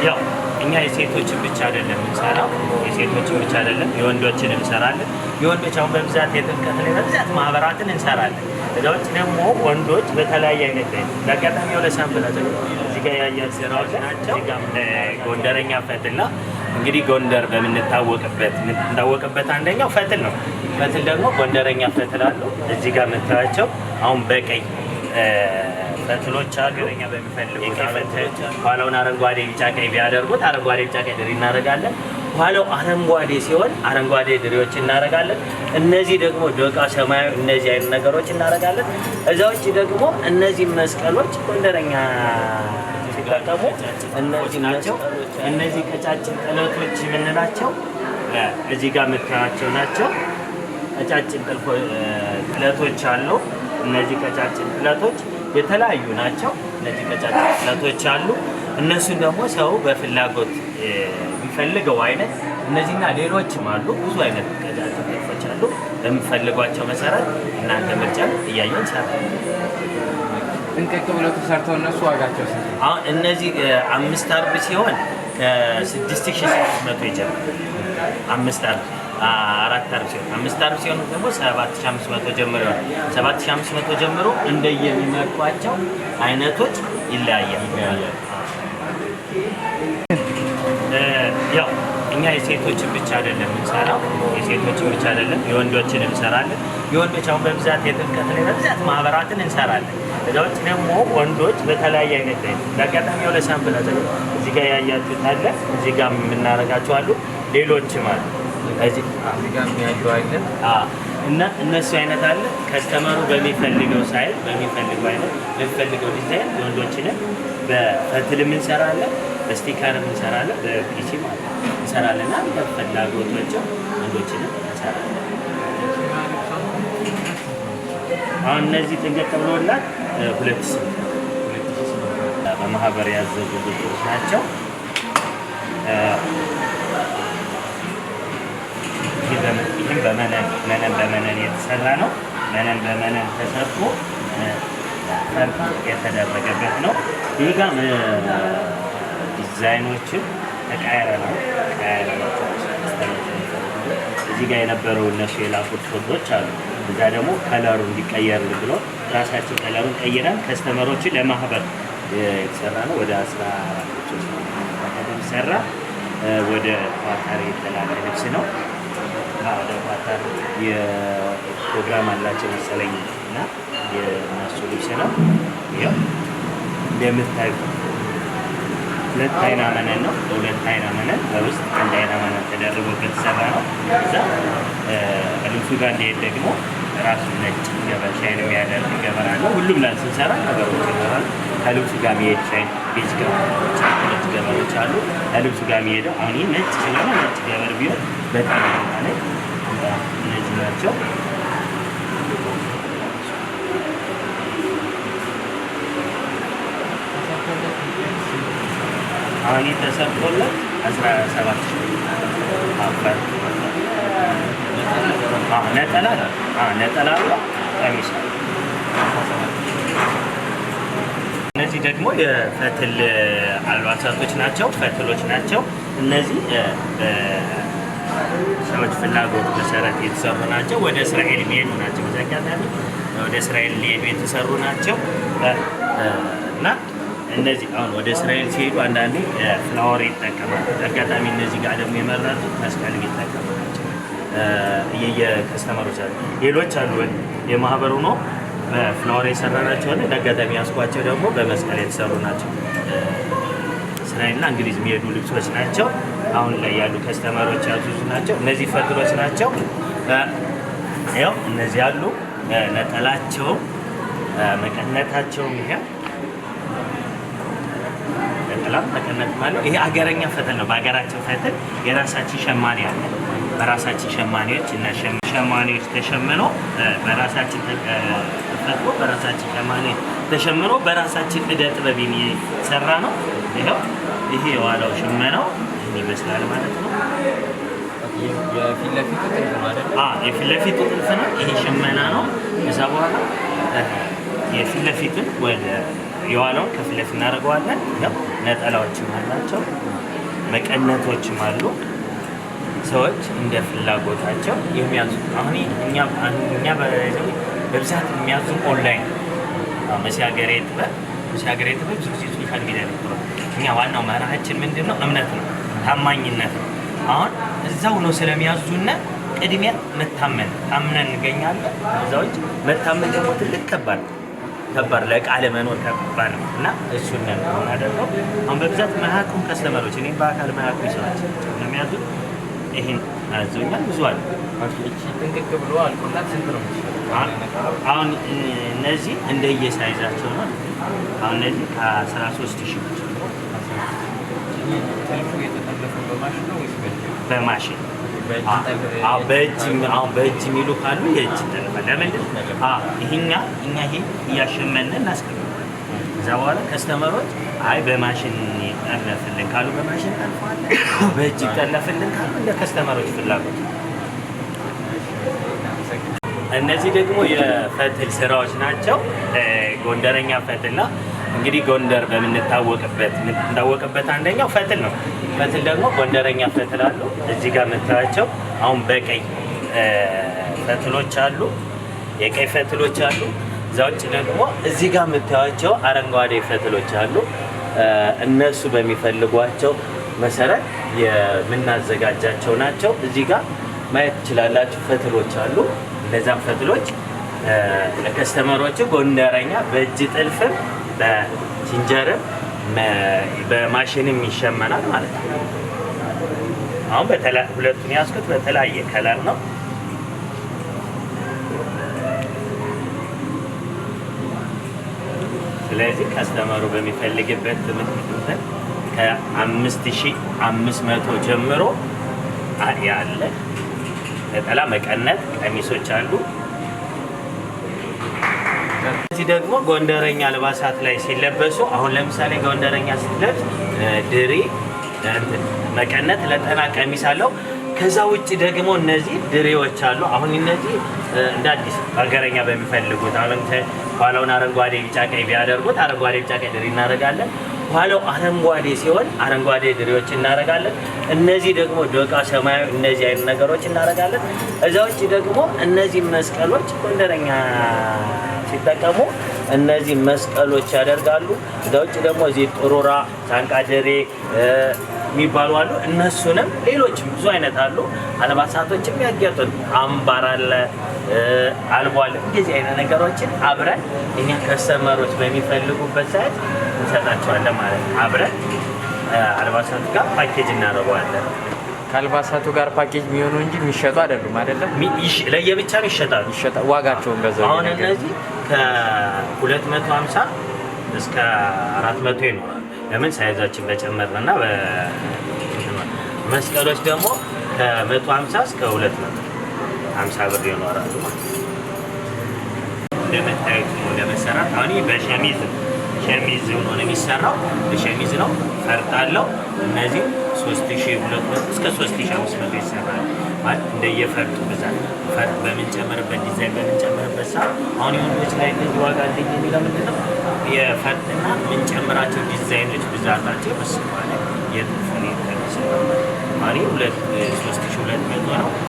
ያው እኛ የሴቶችን ብቻ አይደለም እንሰራው፣ የሴቶችን ብቻ አይደለም የወንዶችን እንሰራለን። የወንዶች አሁን በብዛት የጥምቀት ላይ በብዛት ማህበራትን እንሰራለን። እዛዎች ደግሞ ወንዶች በተለያየ አይነት ለአጋጣሚ ወደ ሳምፕላት እዚህ ጋር ያያል ስራዎች ናቸው። ጎንደረኛ ፈትልና እንግዲህ ጎንደር በምንታወቅበት አንደኛው ፈትል ነው። ፈትል ደግሞ ጎንደረኛ ፈትል አለው። እዚህ ጋር የምታያቸው አሁን በቀይ ፈትሎች አሉ። ገረኛ በሚፈልጉ ኋላውን አረንጓዴ ቢጫ ቀይ ቢያደርጉት አረንጓዴ ቢጫ ቀይ ድሪ እናደርጋለን። ኋላው አረንጓዴ ሲሆን አረንጓዴ ድሪዎች እናደርጋለን። እነዚህ ደግሞ ዶቃ ሰማያዊ እነዚህ አይነት ነገሮች እናደርጋለን። እዛ ውጭ ደግሞ እነዚህ መስቀሎች ጎንደረኛ ሲጠቀሙ እነዚህ ናቸው። እነዚህ ቀጫጭን ጥለቶች የምንላቸው እዚህ ጋር የምታያቸው ናቸው። ቀጫጭን ጥለቶች አሉ። እነዚህ ቀጫጭን ጥለቶች የተለያዩ ናቸው። እነዚህ ቀጫጭን ጥለቶች አሉ። እነሱን ደግሞ ሰው በፍላጎት የሚፈልገው አይነት እነዚህና ሌሎችም አሉ። ብዙ አይነት ቀጫጭን ጥለቶች አሉ። በሚፈልጓቸው መሰረት እናንተ ምርጫ እያየን ሰራለን። ጥንቅቅ ብለው ተሰርተው እነሱ ዋጋቸው ስንት? አሁን እነዚህ 5 አርብ ሲሆን ከ6600 ይጀምራል። 5 አርብ 4 አርብ ሲሆን 5 አርብ ሲሆን ደግሞ 7500 ጀምሮ 7500 ጀምሮ እንደየሚመርጧቸው አይነቶች ይለያያል። ያው እኛ የሴቶችን ብቻ አይደለም እንሰራው፣ የሴቶችን ብቻ አይደለም የወንዶችን እንሰራለን። የወንዶች አሁን በብዛት የጥምቀት ላይ በብዛት ማህበራትን እንሰራለን። እዛዎች ደግሞ ወንዶች በተለያየ አይነት ለአጋጣሚ ወደ ሳምፕላት እዚህ ጋር ያያችሁት አለ። እዚህ ጋር የምናደርጋቸው አሉ። ሌሎችም አሉ። እዚህ ጋር ያለው አለ እና እነሱ አይነት አለ። ከስተመሩ በሚፈልገው ሳይል በሚፈልገው አይነት በሚፈልገው ዲዛይን ወንዶችንም በፈትልም እንሰራለን፣ በስቲከርም እንሰራለን፣ በፒሲ ማለት እንሰራለንና በፍላጎታቸው ወንዶችንም እንሰራለን። አሁን እነዚህ ጥንቅቅ ብሎላት 2000 በማህበር ያዘዙ ልጆች ናቸው። ይህም በመነን የተሰራ ነው። መነን በመነን ተሰርቶ ፈርጥ የተደረገበት ነው። ይህ ጋር ዲዛይኖችን ተቃየረ ነው። እዚህ ጋር የነበረው እነሱ የላኩት ፎቶዎች አሉ። እዛ ደግሞ ከለሩ እንዲቀየርልን ብሎ ራሳችን ከለሩን ቀይረን ከስተመሮችን ለማህበር የተሰራ ነው። ወደ 14 የሚሰራ ወደ ኳታር የተላከ ልብስ ነው። ወደ ኳታር የፕሮግራም አላቸው መሰለኝ እና የእነሱ ልብስ ነው። ይኸው እንደምታዩት 2 አይና መነን ነው። በ2 አይና መነን በውስጥ 1 አይና መነን ተደርጎበት የተሰራ ነው። እዛ ልብሱ ጋር እንዲሄድ ደግሞ ራሱ ነጭ ገበር ሻይን የሚያደርግ ገበር አለው። ሁሉም ላይ ስንሰራ ገበሮች ይኖራሉ። ከልብሱ ጋር የሚሄድ ሻይን ቤጅ ገበሮች ነጭ ገበሮች አሉ። ከልብሱ ጋር የሚሄደው አሁን ይህ ነጭ ስለሆነ ነጭ ገበር ቢሆን በጣም ማለት እነዚህ ናቸው። አሁን የተሰርቶለት 17,000 ነጠላ ቀሚስ። እነዚህ ደግሞ የፈትል አልባሳቶች ናቸው፣ ፈትሎች ናቸው። እነዚህ ሰዎች ፍላጎት መሰረት የተሰሩ ናቸው። ወደ እስራኤል የሚሄዱ ናቸው። በአጋጣሚ ወደ እስራኤል ሊሄዱ የተሰሩ ናቸው እና እነዚህ አሁን ወደ እስራኤል ሲሄዱ አንዳንዴ ፍላወር ይጠቀማሉ። አጋጣሚ እነዚህ ጋር ደግሞ የመረጡት መስቀል ይጠቀሙ ናቸው። የከስተመሮች አሉ፣ ሌሎች አሉ የማህበሩ ነው በፍላወር የሰራናቸው አለ። አጋጣሚ ያስኳቸው ደግሞ በመስቀል የተሰሩ ናቸው። እስራኤልና እንግሊዝ የሚሄዱ ልብሶች ናቸው። አሁን ላይ ያሉ ከስተመሮች ያዙዙ ናቸው። እነዚህ ፈትሎች ናቸው። ያው እነዚህ አሉ። ነጠላቸው መቀነታቸውም ይሄ መቀነት ማለት ይሄ አገረኛ ፈትል ነው። በሀገራችን ፈትል የራሳችን ሸማኔ አለ። በራሳችን ሸማኔዎች እና ሸማኔዎች ተሸምኖ በራሳችን ተፈጥሮ በራሳችን ሸማኔ ተሸምኖ በራሳችን እደ ጥበብ የሚሰራ ነው። ይሄ የዋላው ሽመናው ይመስላል ማለት ነው። የፊት ለፊቱ ጥልፍ ነው አይደል? የፊት ለፊቱ ጥልፍ ነው። ይሄ ሽመና ነው። ከዛ በኋላ የፊት ለፊቱን ወደ የዋላውን ከፊት ለፊት እናደርገዋለን። ነጠላዎችም አላቸው፣ መቀነቶችም አሉ። ሰዎች እንደ ፍላጎታቸው የሚያዙ አሁን እኛ በብዛት የሚያዙ ኦንላይን መሻገሬ ጥበብ ብዙ ጊዜ ሶሻል ሚዲያ ላይ እኛ ዋናው መርሃችን ምንድን ነው? እምነት ነው፣ ታማኝነት ነው። አሁን እዛው ነው ስለሚያዙና ቅድሚያ መታመን ታምነን እንገኛለን። እዛዎች መታመን ደግሞ ትልቅ ከባድ ለቃለ መኖር ከባድ ነው እና እሱን ነው የምናደርገው። አሁን በብዛት ማያውቁም ከስተመሮች እኔ በአካል ማያውቁ ሰዎች ነው የሚያዙት። ይሄን አዞኛል ብዙ አለ። ጥንቅቅ ብሎ አልቆላት ስንት ነው? አሁን እነዚህ እንደየሳይዛቸው ነው። አሁን እነዚህ ከ13,000 ብር ጥልፉ የተጠለፈው በማሽን ነው ወይስ በማሽን? በእጅ የሚሉ ካሉ የእጅ ይጠልፋል። ለምንድን እኛ ይሄ እያሸመንን እናስቀምጣለን። እዛ በኋላ ከስተመሮች አይ በማሽን ይጠለፍልን ካሉ በማሽን ጠልፈዋለን፣ በእጅ ይጠለፍልን ካሉ እንደ ከስተመሮች ፍላጎት። እነዚህ ደግሞ የፈትል ስራዎች ናቸው። ጎንደረኛ ፈትል ነው። እንግዲህ ጎንደር በምንታወቅበት አንደኛው ፈትል ነው። ፈትል ደግሞ ጎንደረኛ ፈትል አሉ። እዚህ ጋር የምታያቸው አሁን በቀይ ፈትሎች አሉ፣ የቀይ ፈትሎች አሉ። እዛ ውጭ ደግሞ እዚህ ጋር የምታያቸው አረንጓዴ ፈትሎች አሉ። እነሱ በሚፈልጓቸው መሰረት የምናዘጋጃቸው ናቸው። እዚህ ጋር ማየት ትችላላችሁ። ፈትሎች አሉ። እነዛም ፈትሎች ለከስተመሮቹ ጎንደረኛ በእጅ ጥልፍም በሲንጀርም በማሽንም ይሸመናል ማለት ነው። አሁን ሁለቱን ያዝኩት በተለያየ ከለር ነው። ስለዚህ ከስተመሩ በሚፈልግበት ከ5500 ጀምሮ ያለ ነጠላ መቀነት ቀሚሶች አሉ። እዚህ ደግሞ ጎንደረኛ አልባሳት ላይ ሲለበሱ አሁን ለምሳሌ ጎንደረኛ ስትለብስ ድሪ መቀነት ለጠና ቀሚስ አለው። ከዛ ውጭ ደግሞ እነዚህ ድሬዎች አሉ። አሁን እነዚህ እንደ አዲስ ሀገረኛ በሚፈልጉት አሁን ኋላውን አረንጓዴ ቢጫ ቀይ ቢያደርጉት አረንጓዴ ቢጫ ቀይ ድሪ እናደርጋለን። ኋላው አረንጓዴ ሲሆን አረንጓዴ ድሬዎች እናደርጋለን። እነዚህ ደግሞ ዶቃ ሰማያዊ እነዚህ አይነት ነገሮች እናደርጋለን። እዛ ውጭ ደግሞ እነዚህ መስቀሎች ጎንደረኛ ሲጠቀሙ እነዚህ መስቀሎች ያደርጋሉ። እዛ ውጭ ደግሞ እዚህ ጥሩራ ሳንቃ ድሬ የሚባሉ አሉ። እነሱንም ሌሎችም ብዙ አይነት አሉ። አልባሳቶችም ያጌጡን አምባር አለ፣ አልቦ አለ። እንደዚህ አይነት ነገሮችን አብረን እኛ ከስተመሮች በሚፈልጉበት ሰዓት እንሰጣቸዋለን ማለት ነው። አብረን አልባሳቱ ጋር ፓኬጅ እናደርገዋለን። ከአልባሳቱ ጋር ፓኬጅ የሚሆኑ እንጂ የሚሸጡ አይደሉም አይደለም? ለየብቻም ይሸጣሉ። ዋጋቸውን በዛው አሁን እነዚህ ከ250 እስከ 400 ይኖራል። ለምን ሳይዛችን በጨመርና መስቀሎች ደግሞ ከ150 እስከ 250 ብር ይኖራሉ። እንደምታዩት ነው ለመሰራት። አሁን በሸሚዝ ሆኖ ነው የሚሰራው። በሸሚዝ ነው፣ ፈርጥ አለው። እነዚህ 3200 እስከ 3500 ይሰራል ማለት እንደየፈርጡ ብዛት። ፈርጥ በምንጨምርበት ዲዛይን በምንጨምርበት ሰዓት አሁን የወንዶች ላይ እንደዚህ ዋጋ እንደኝ የሚለው ምንድነው የፈርጥና የምንጨምራቸው ዲዛይኖች ብዛታቸው መስዋዕት የጥፍኔ ተነስቷል። አሁን 3200 ነው።